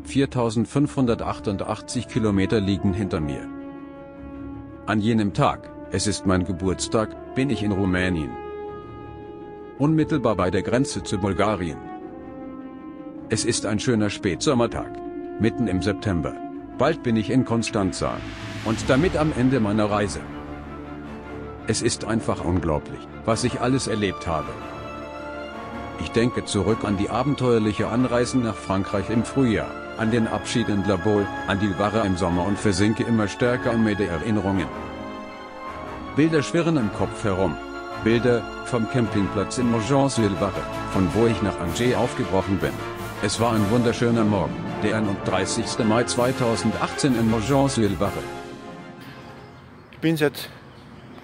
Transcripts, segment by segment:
4588 Kilometer liegen hinter mir. An jenem Tag, es ist mein Geburtstag, bin ich in Rumänien. Unmittelbar bei der Grenze zu Bulgarien. Es ist ein schöner Spätsommertag. Mitten im September. Bald bin ich in Constanța. Und damit am Ende meiner Reise. Es ist einfach unglaublich, was ich alles erlebt habe. Ich denke zurück an die abenteuerliche Anreise nach Frankreich im Frühjahr, an den Abschied in La Baule, an die Loire im Sommer und versinke immer stärker in mir der Erinnerungen. Bilder schwirren im Kopf herum. Bilder vom Campingplatz in Montjean-sur-Loire, von wo ich nach Angers aufgebrochen bin. Es war ein wunderschöner Morgen, der 31. Mai 2018 in Montjean-sur-Loire. Ich bin seit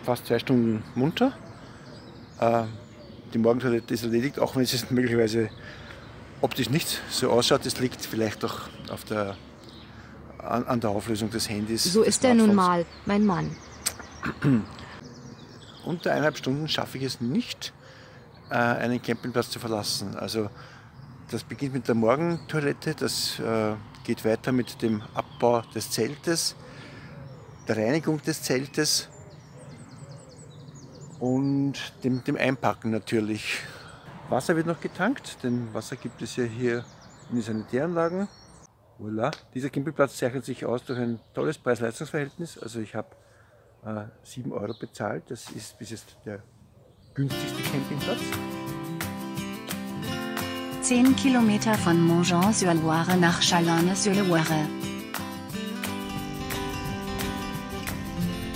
fast 2 Stunden munter. Die Morgentoilette ist erledigt, auch wenn es möglicherweise optisch nicht so ausschaut. Das liegt vielleicht auch an der Auflösung des Handys. So ist er nun mal, mein Mann. Unter 1,5 Stunden schaffe ich es nicht, einen Campingplatz zu verlassen. Also das beginnt mit der Morgentoilette, das geht weiter mit dem Abbau des Zeltes, der Reinigung des Zeltes und dem Einpacken natürlich. Wasser wird noch getankt, denn Wasser gibt es ja hier in den Sanitäranlagen. Voilà. Dieser Campingplatz zeichnet sich aus durch ein tolles Preis-Leistungs-Verhältnis. Also ich habe 7 Euro bezahlt, das ist bis jetzt der günstigste Campingplatz. 10 Kilometer von Montjean-sur-Loire nach Chalonnes-sur-Loire.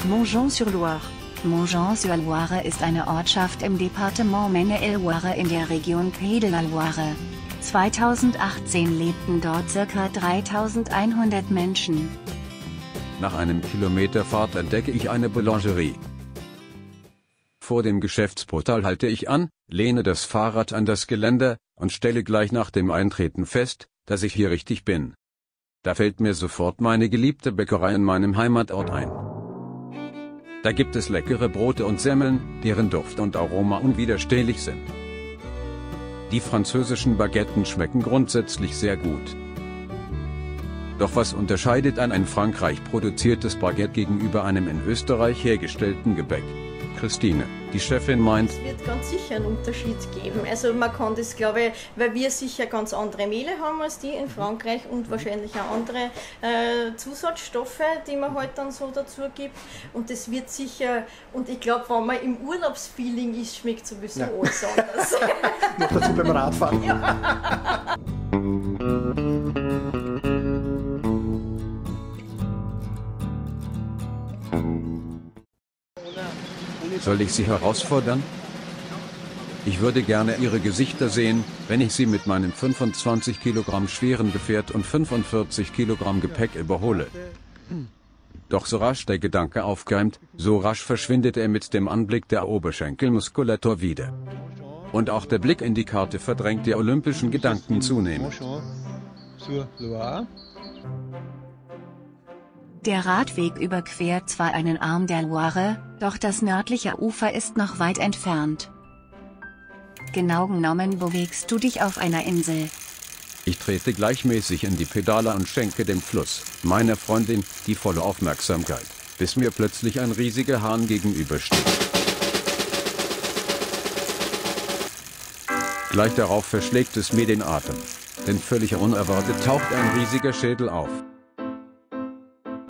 Montjean-sur-Loire. Montjean-sur-Loire ist eine Ortschaft im Departement Maine-et-Loire in der Region Pays de la Loire. 2018 lebten dort ca. 3100 Menschen. Nach einem Kilometer Fahrt entdecke ich eine Boulangerie. Vor dem Geschäftsportal halte ich an, lehne das Fahrrad an das Geländer und stelle gleich nach dem Eintreten fest, dass ich hier richtig bin. Da fällt mir sofort meine geliebte Bäckerei in meinem Heimatort ein. Da gibt es leckere Brote und Semmeln, deren Duft und Aroma unwiderstehlich sind. Die französischen Baguetten schmecken grundsätzlich sehr gut. Doch was unterscheidet ein in Frankreich produziertes Baguette gegenüber einem in Österreich hergestellten Gebäck? Christine, die Chefin, meint: Es wird ganz sicher einen Unterschied geben. Also man kann das, glaube ich, weil wir sicher ganz andere Mehle haben als die in Frankreich und wahrscheinlich auch andere Zusatzstoffe, die man halt dann so dazu gibt. Und das wird sicher, und ich glaube, wenn man im Urlaubsfeeling ist, schmeckt sowieso alles anders. Noch dazu beim Radfahren. Ja. Soll ich sie herausfordern? Ich würde gerne ihre Gesichter sehen, wenn ich sie mit meinem 25 Kilogramm schweren Gefährt und 45 Kilogramm Gepäck überhole. Doch so rasch der Gedanke aufkeimt, so rasch verschwindet er mit dem Anblick der Oberschenkelmuskulatur wieder. Und auch der Blick in die Karte verdrängt die olympischen Gedanken zunehmend. Der Radweg überquert zwar einen Arm der Loire, doch das nördliche Ufer ist noch weit entfernt. Genau genommen bewegst du dich auf einer Insel. Ich trete gleichmäßig in die Pedale und schenke dem Fluss, meiner Freundin, die volle Aufmerksamkeit, bis mir plötzlich ein riesiger Hahn gegenübersteht. Gleich darauf verschlägt es mir den Atem, denn völlig unerwartet taucht ein riesiger Schädel auf.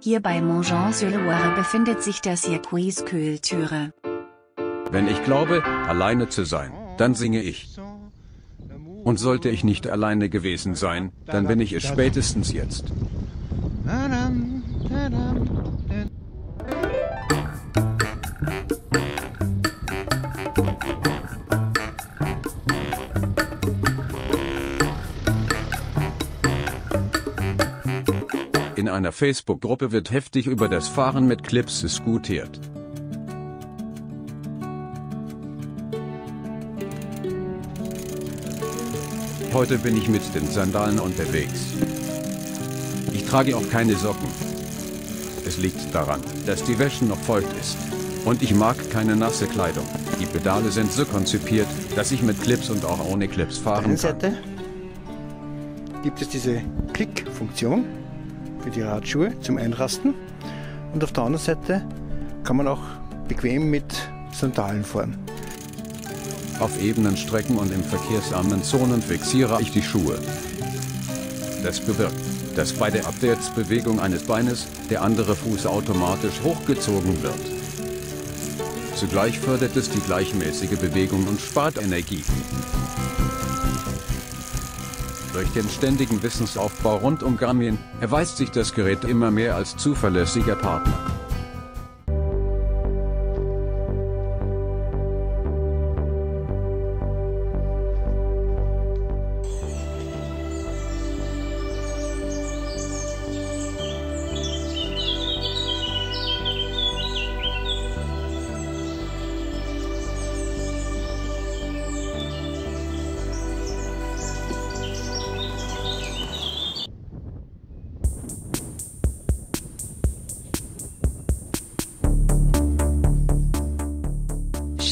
Hier bei Montjean-sur-Loire befindet sich der Circuit Culture. Wenn ich glaube, alleine zu sein, dann singe ich. Und sollte ich nicht alleine gewesen sein, dann bin ich es spätestens jetzt. In einer Facebook-Gruppe wird heftig über das Fahren mit Clips diskutiert. Heute bin ich mit den Sandalen unterwegs. Ich trage auch keine Socken. Es liegt daran, dass die Wäsche noch feucht ist. Und ich mag keine nasse Kleidung. Die Pedale sind so konzipiert, dass ich mit Clips und auch ohne Clips fahren kann. gibt es diese Klickfunktion für die Radschuhe zum Einrasten. Und auf der anderen Seite kann man auch bequem mit Sandalen fahren. Auf ebenen Strecken und in verkehrsarmen Zonen fixiere ich die Schuhe. Das bewirkt, dass bei der Abwärtsbewegung eines Beines der andere Fuß automatisch hochgezogen wird. Zugleich fördert es die gleichmäßige Bewegung und spart Energie. Durch den ständigen Wissensaufbau rund um Garmin erweist sich das Gerät immer mehr als zuverlässiger Partner.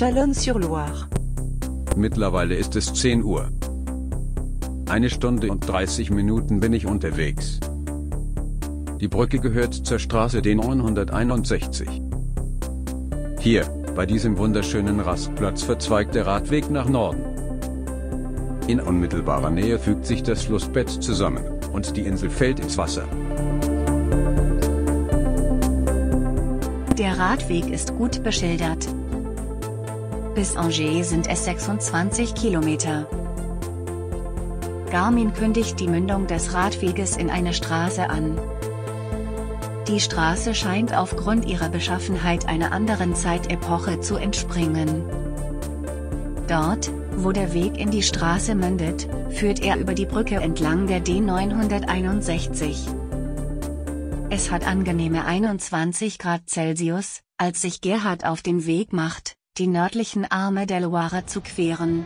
Chalonnes-sur-Loire. Mittlerweile ist es 10 Uhr. 1 Stunde und 30 Minuten bin ich unterwegs. Die Brücke gehört zur Straße D961. Hier, bei diesem wunderschönen Rastplatz verzweigt der Radweg nach Norden. In unmittelbarer Nähe fügt sich das Flussbett zusammen, und die Insel fällt ins Wasser. Der Radweg ist gut beschildert. Bis Angers sind es 26 Kilometer. Garmin kündigt die Mündung des Radweges in eine Straße an. Die Straße scheint aufgrund ihrer Beschaffenheit einer anderen Zeitepoche zu entspringen. Dort, wo der Weg in die Straße mündet, führt er über die Brücke entlang der D961. Es hat angenehme 21 Grad Celsius, als sich Gerhard auf den Weg macht, die nördlichen Arme der Loire zu queren.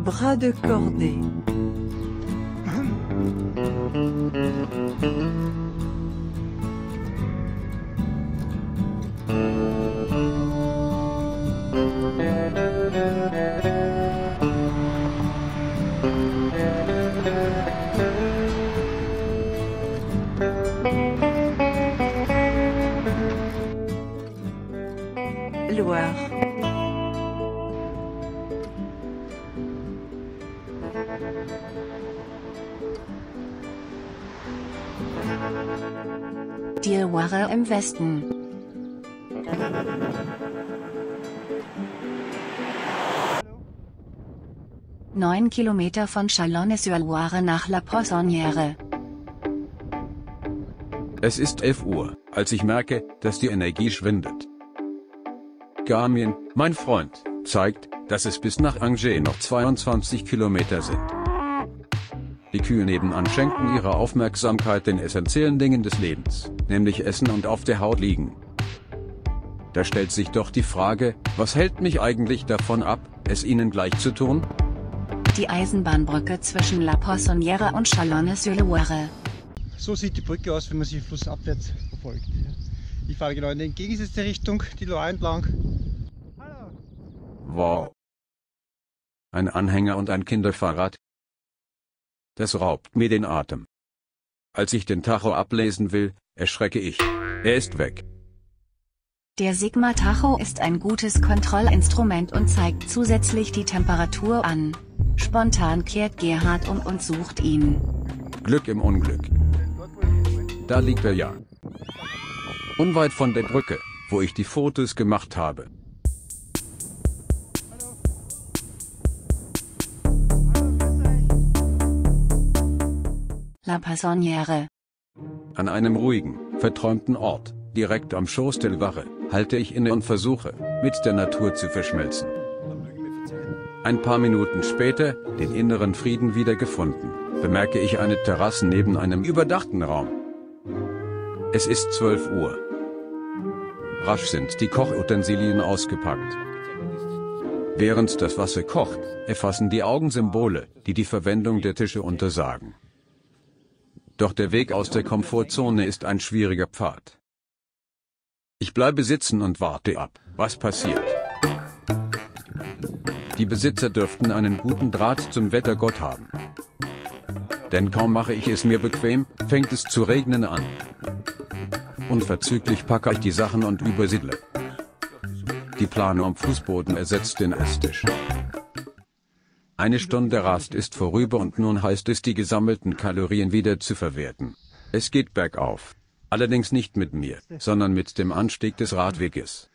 Bras de Cordée. Loire. Die Loire im Westen. Neun Kilometer von Chalonnes-sur-Loire nach La Poissonnière. Es ist 11 Uhr, als ich merke, dass die Energie schwindet. Garmin, mein Freund, zeigt, dass es bis nach Angers noch 22 Kilometer sind. Die Kühe nebenan schenken ihre Aufmerksamkeit den essentiellen Dingen des Lebens, nämlich Essen und auf der Haut liegen. Da stellt sich doch die Frage, was hält mich eigentlich davon ab, es ihnen gleich zu tun? Die Eisenbahnbrücke zwischen La Poissonnière und Chalonnes-sur-Loire. So sieht die Brücke aus, wenn man sie flussabwärts verfolgt. Ich fahre genau in die entgegengesetzte Richtung, die Loire entlang. Wow. Ein Anhänger und ein Kinderfahrrad. Das raubt mir den Atem. Als ich den Tacho ablesen will, erschrecke ich. Er ist weg. Der Sigma-Tacho ist ein gutes Kontrollinstrument und zeigt zusätzlich die Temperatur an. Spontan kehrt Gerhard um und sucht ihn. Glück im Unglück. Da liegt er ja. Unweit von der Brücke, wo ich die Fotos gemacht habe. La Poissonnière. An einem ruhigen, verträumten Ort, direkt am Schoß der Loire, halte ich inne und versuche, mit der Natur zu verschmelzen. Ein paar Minuten später, den inneren Frieden wiedergefunden, bemerke ich eine Terrasse neben einem überdachten Raum. Es ist 12 Uhr. Rasch sind die Kochutensilien ausgepackt. Während das Wasser kocht, erfassen die Augen Symbole, die die Verwendung der Tische untersagen. Doch der Weg aus der Komfortzone ist ein schwieriger Pfad. Ich bleibe sitzen und warte ab. Was passiert? Die Besitzer dürften einen guten Draht zum Wettergott haben. Denn kaum mache ich es mir bequem, fängt es zu regnen an. Unverzüglich packe ich die Sachen und übersiedle. Die Plane am Fußboden ersetzt den Esstisch. Eine Stunde Rast ist vorüber und nun heißt es, die gesammelten Kalorien wieder zu verwerten. Es geht bergauf. Allerdings nicht mit mir, sondern mit dem Anstieg des Radweges.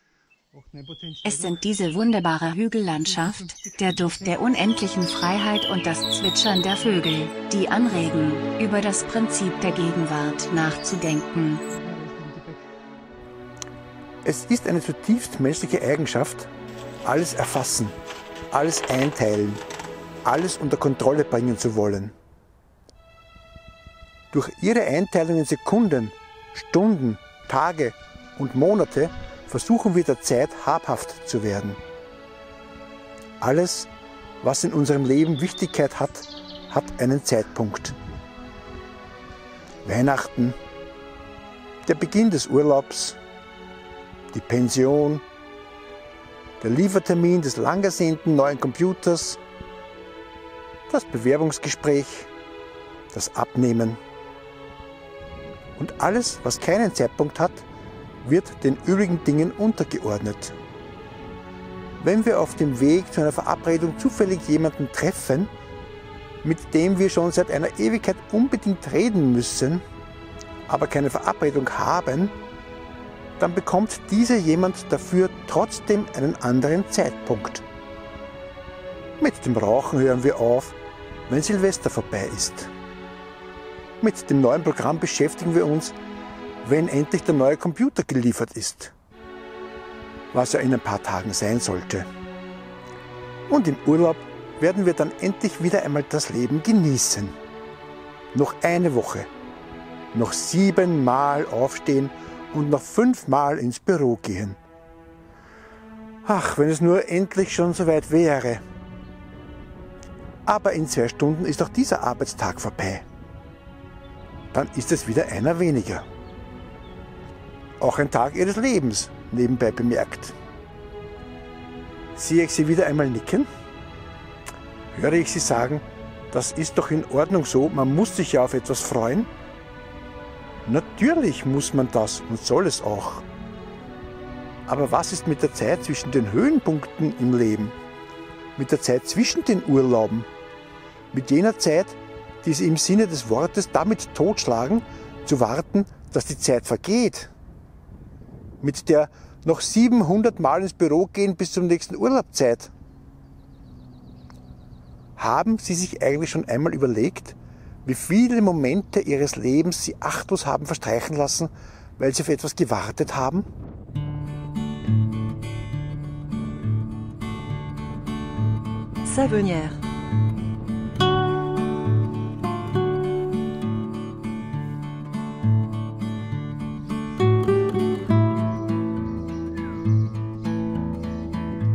Es sind diese wunderbare Hügellandschaft, der Duft der unendlichen Freiheit und das Zwitschern der Vögel, die anregen, über das Prinzip der Gegenwart nachzudenken. Es ist eine zutiefst menschliche Eigenschaft, alles erfassen, alles einteilen, alles unter Kontrolle bringen zu wollen. Durch ihre Einteilung in Sekunden, Stunden, Tage und Monate versuchen wir der Zeit habhaft zu werden. Alles, was in unserem Leben Wichtigkeit hat, hat einen Zeitpunkt. Weihnachten, der Beginn des Urlaubs, die Pension, der Liefertermin des lang ersehnten neuen Computers, das Bewerbungsgespräch, das Abnehmen. Und alles, was keinen Zeitpunkt hat, wird den übrigen Dingen untergeordnet. Wenn wir auf dem Weg zu einer Verabredung zufällig jemanden treffen, mit dem wir schon seit einer Ewigkeit unbedingt reden müssen, aber keine Verabredung haben, dann bekommt dieser jemand dafür trotzdem einen anderen Zeitpunkt. Mit dem Rauchen hören wir auf, wenn Silvester vorbei ist. Mit dem neuen Programm beschäftigen wir uns, wenn endlich der neue Computer geliefert ist. Was ja in ein paar Tagen sein sollte. Und im Urlaub werden wir dann endlich wieder einmal das Leben genießen. Noch eine Woche. Noch 7 Mal aufstehen und noch 5 Mal ins Büro gehen. Ach, wenn es nur endlich schon soweit wäre. Aber in 2 Stunden ist auch dieser Arbeitstag vorbei. Dann ist es wieder einer weniger. Auch ein Tag ihres Lebens, nebenbei bemerkt. Sehe ich sie wieder einmal nicken? Höre ich sie sagen, das ist doch in Ordnung so, man muss sich ja auf etwas freuen? Natürlich muss man das und soll es auch. Aber was ist mit der Zeit zwischen den Höhenpunkten im Leben? Mit der Zeit zwischen den Urlauben? Mit jener Zeit, die sie im Sinne des Wortes damit totschlagen, zu warten, dass die Zeit vergeht? Mit der noch 700 Mal ins Büro gehen bis zum nächsten Urlaubszeit? Haben Sie sich eigentlich schon einmal überlegt, wie viele Momente Ihres Lebens Sie achtlos haben verstreichen lassen, weil Sie auf etwas gewartet haben? Savonnières.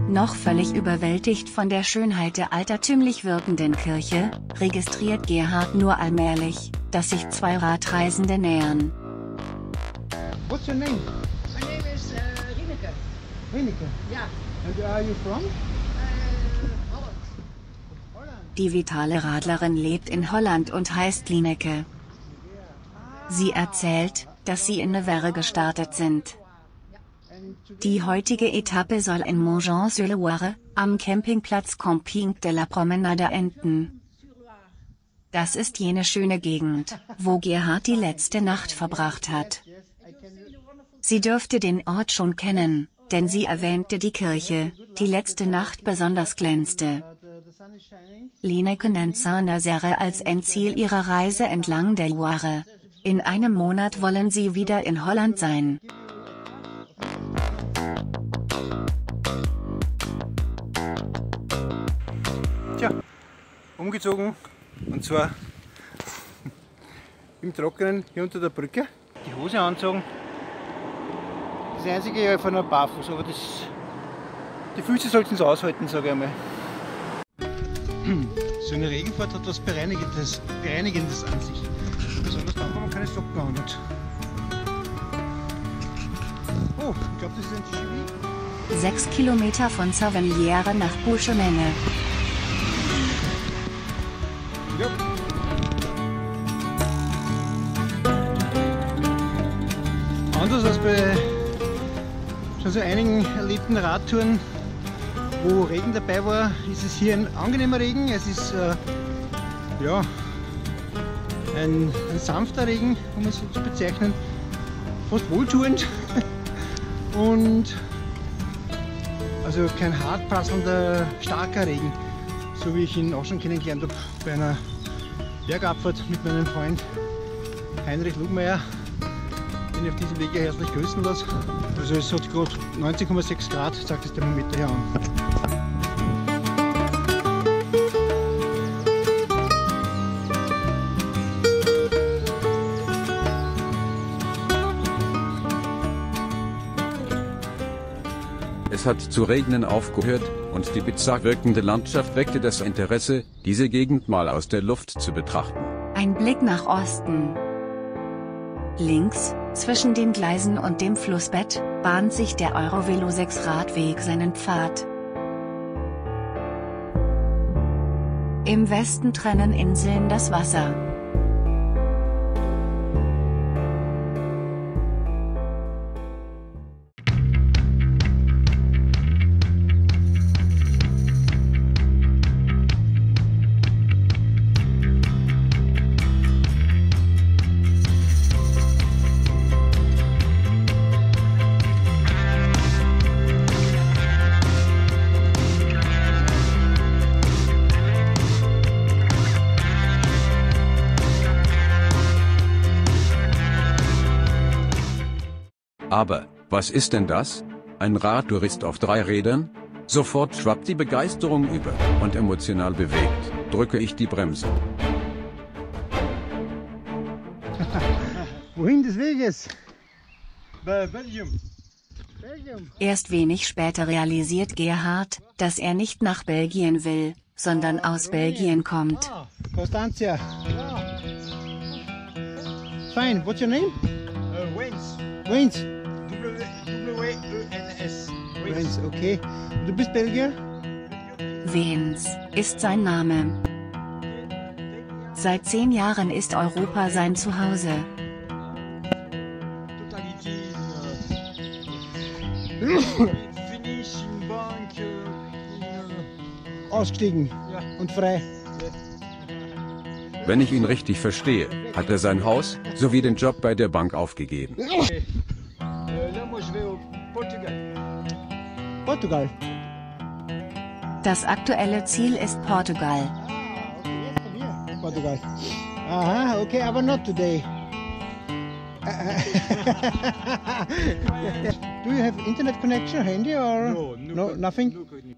Noch völlig überwältigt von der Schönheit der altertümlich wirkenden Kirche, registriert Gerhard nur allmählich, dass sich 2 Radreisende nähern. What's your name? My name is Rieneke. Rieneke. Yeah. And where are you from? Holland. Die vitale Radlerin lebt in Holland und heißt Lieneke. Sie erzählt, dass sie in Nevers gestartet sind. Die heutige Etappe soll in Montjean-sur-Loire, am Campingplatz Camping de la Promenade enden. Das ist jene schöne Gegend, wo Gerhard die letzte Nacht verbracht hat. Sie dürfte den Ort schon kennen, denn sie erwähnte die Kirche, die letzte Nacht besonders glänzte. Lieneke nennt Saint-Nazaire als Endziel ihrer Reise entlang der Loire. In einem Monat wollen sie wieder in Holland sein. Tja, umgezogen, und zwar im Trockenen hier unter der Brücke. Die Hose anzogen. Das einzige ja von einer Barfuß, aber die Füße sollten es aushalten, sage ich einmal. So eine Regenfahrt hat was Bereinigendes an sich. Besonders dann, wenn man keine Socken anhat. Oh, ich glaube, das ist ein Chevy. 6 Kilometer von Savennières nach Buschemene. Ja. Anders als bei schon so einigen erlebten Radtouren, wo Regen dabei war, ist es hier ein angenehmer Regen. Es ist ja, ein sanfter Regen, um es so zu bezeichnen, fast wohltuend und also kein hartprasselnder, starker Regen, so wie ich ihn auch schon kennengelernt habe bei einer Bergabfahrt mit meinem Freund Heinrich Lugmeier, den ich auf diesem Weg herzlich grüßen lasse. Also es hat gerade 19,6 Grad, sagt das Thermometer hier an. Es hat zu regnen aufgehört, und die bizarr wirkende Landschaft weckte das Interesse, diese Gegend mal aus der Luft zu betrachten. Ein Blick nach Osten. Links, zwischen den Gleisen und dem Flussbett, bahnt sich der Eurovelo 6 Radweg seinen Pfad. Im Westen trennen Inseln das Wasser. Aber, was ist denn das? Ein Radtourist auf 3 Rädern? Sofort schwappt die Begeisterung über, und emotional bewegt, drücke ich die Bremse. Wohin des Weges? Bei Belgium. Erst wenig später realisiert Gerhard, dass er nicht nach Belgien will, sondern aus Belgien kommt. Constantia. Fine, what's your name? Wens. Wens. W-E-N-S. Wens, okay. Du bist Belgier? Wens ist sein Name. Seit 10 Jahren ist Europa sein Zuhause. Finish in Bank. Ausgestiegen und frei. Wenn ich ihn richtig verstehe, hat er sein Haus, sowie den Job bei der Bank aufgegeben. Là, moi, je vais au Portugal. Portugal. Das aktuelle Ziel ist Portugal. Portugal. Aha, okay, aber not today. Do you have internet connection, handy or nothing? Nothing, okay.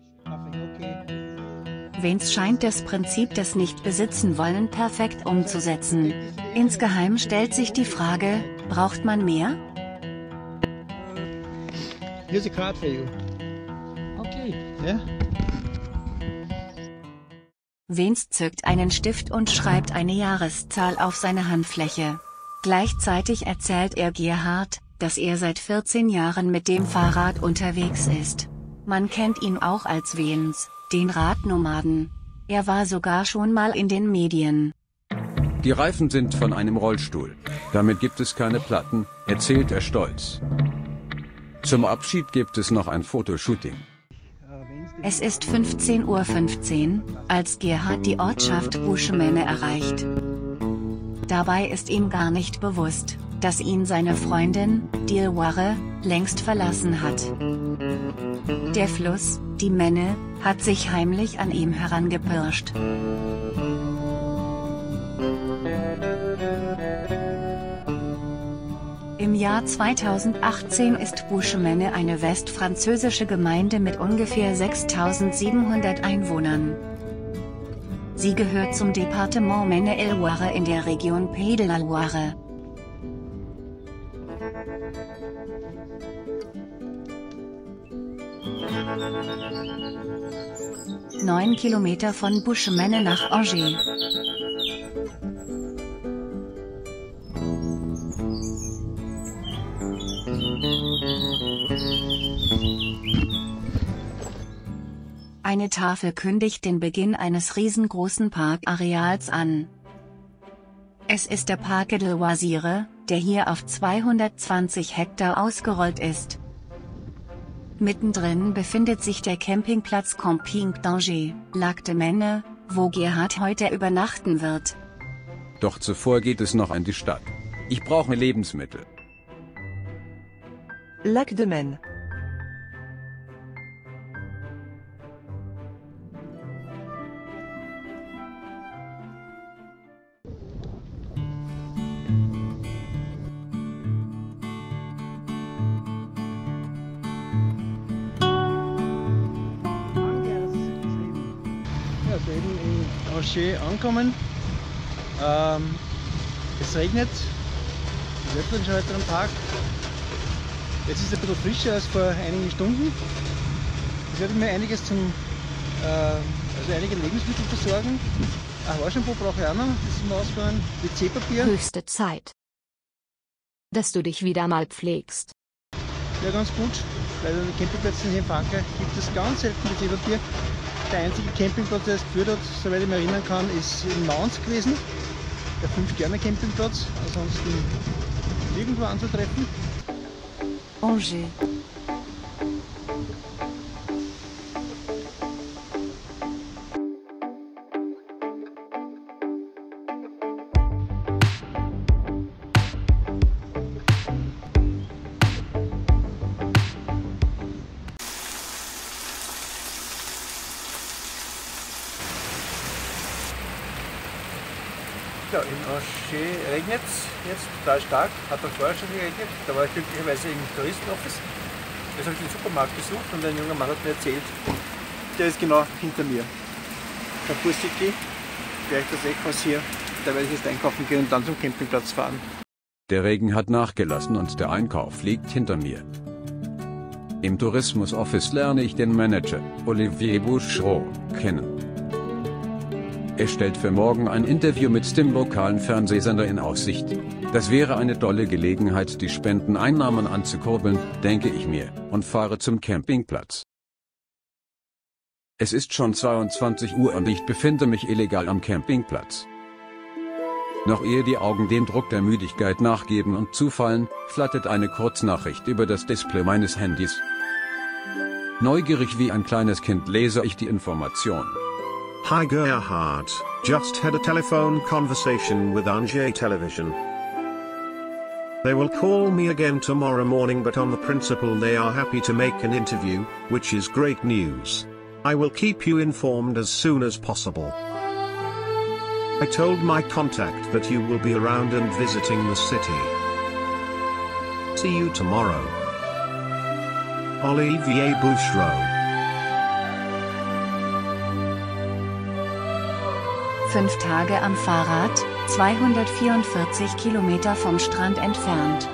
Wens scheint das Prinzip des Nicht-Besitzen-Wollen perfekt umzusetzen. Insgeheim stellt sich die Frage, braucht man mehr? Here's a card for you. Okay. Yeah. Wens zückt einen Stift und schreibt eine Jahreszahl auf seine Handfläche. Gleichzeitig erzählt er Gerhard, dass er seit 14 Jahren mit dem Fahrrad unterwegs ist. Man kennt ihn auch als Wens, den Radnomaden. Er war sogar schon mal in den Medien. Die Reifen sind von einem Rollstuhl. Damit gibt es keine Platten, erzählt er stolz. Zum Abschied gibt es noch ein Fotoshooting. Es ist 15:15 Uhr, als Gerhard die Ortschaft Buschemene erreicht. Dabei ist ihm gar nicht bewusst, dass ihn seine Freundin, Dilware, längst verlassen hat. Der Fluss, die Menne, hat sich heimlich an ihm herangepirscht. Im Jahr 2018 ist Buschemene eine westfranzösische Gemeinde mit ungefähr 6.700 Einwohnern. Sie gehört zum Departement Maine-et-Loire in der Region Pays de la Loire. (9 Kilometer von Buschemene nach Angers). Eine Tafel kündigt den Beginn eines riesengroßen Parkareals an. Es ist der Parc de Loisirs, der hier auf 220 Hektar ausgerollt ist. Mittendrin befindet sich der Campingplatz Camping d'Angers, Lac de Maine, wo Gerhard heute übernachten wird. Doch zuvor geht es noch an die Stadt. Ich brauche Lebensmittel. Lac de Maine. Ja, soeben in Angers angekommen. Es regnet. Die Wölfe sind schon heute am Tag. Jetzt ist es ein bisschen frischer als vor einigen Stunden. Ich werde mir einiges also einige Lebensmittel besorgen. Haarshampoo brauche ich auch noch, das ist mir ausgegangen. WC-Papier. Höchste Zeit, dass du dich wieder mal pflegst. Ja, ganz gut, weil an den Campingplätzen hier in Frankreich gibt es ganz selten WC-Papier. Der einzige Campingplatz, der es geführt hat, soweit ich mich erinnern kann, ist in Mons gewesen. Der 5-Sterne-Campingplatz, ansonsten nirgendwo anzutreffen. Angers. Ja, in Angers regnet es jetzt total stark, hat auch vorher schon geregnet. Da war ich glücklicherweise im Touristenoffice. Jetzt habe ich den Supermarkt besucht und ein junger Mann hat mir erzählt, der ist genau hinter mir. Der Bussiki, gleich das Eckhaus hier, da werde ich jetzt einkaufen gehen und dann zum Campingplatz fahren. Der Regen hat nachgelassen und der Einkauf liegt hinter mir. Im Tourismus-Office lerne ich den Manager, Olivier Bouchereau, kennen. Er stellt für morgen ein Interview mit dem lokalen Fernsehsender in Aussicht. Das wäre eine tolle Gelegenheit, die Spendeneinnahmen anzukurbeln, denke ich mir, und fahre zum Campingplatz. Es ist schon 22 Uhr und ich befinde mich illegal am Campingplatz. Noch ehe die Augen dem Druck der Müdigkeit nachgeben und zufallen, flattert eine Kurznachricht über das Display meines Handys. Neugierig wie ein kleines Kind lese ich die Information. Hi Gerhard, just had a telephone conversation with Angers Television. They will call me again tomorrow morning, but on the principle they are happy to make an interview, which is great news. I will keep you informed as soon as possible. I told my contact that you will be around and visiting the city. See you tomorrow. Olivier Bouchereau. 5 Tage am Fahrrad, 244 Kilometer vom Strand entfernt.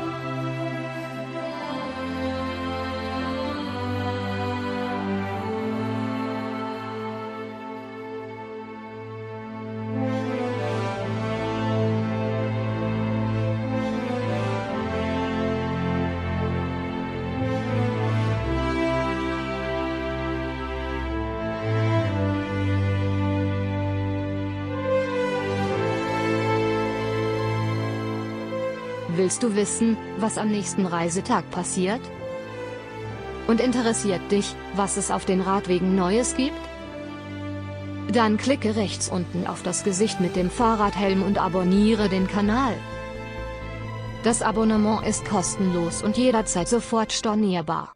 Willst du wissen, was am nächsten Reisetag passiert? Und interessiert dich, was es auf den Radwegen Neues gibt? Dann klicke rechts unten auf das Gesicht mit dem Fahrradhelm und abonniere den Kanal. Das Abonnement ist kostenlos und jederzeit sofort stornierbar.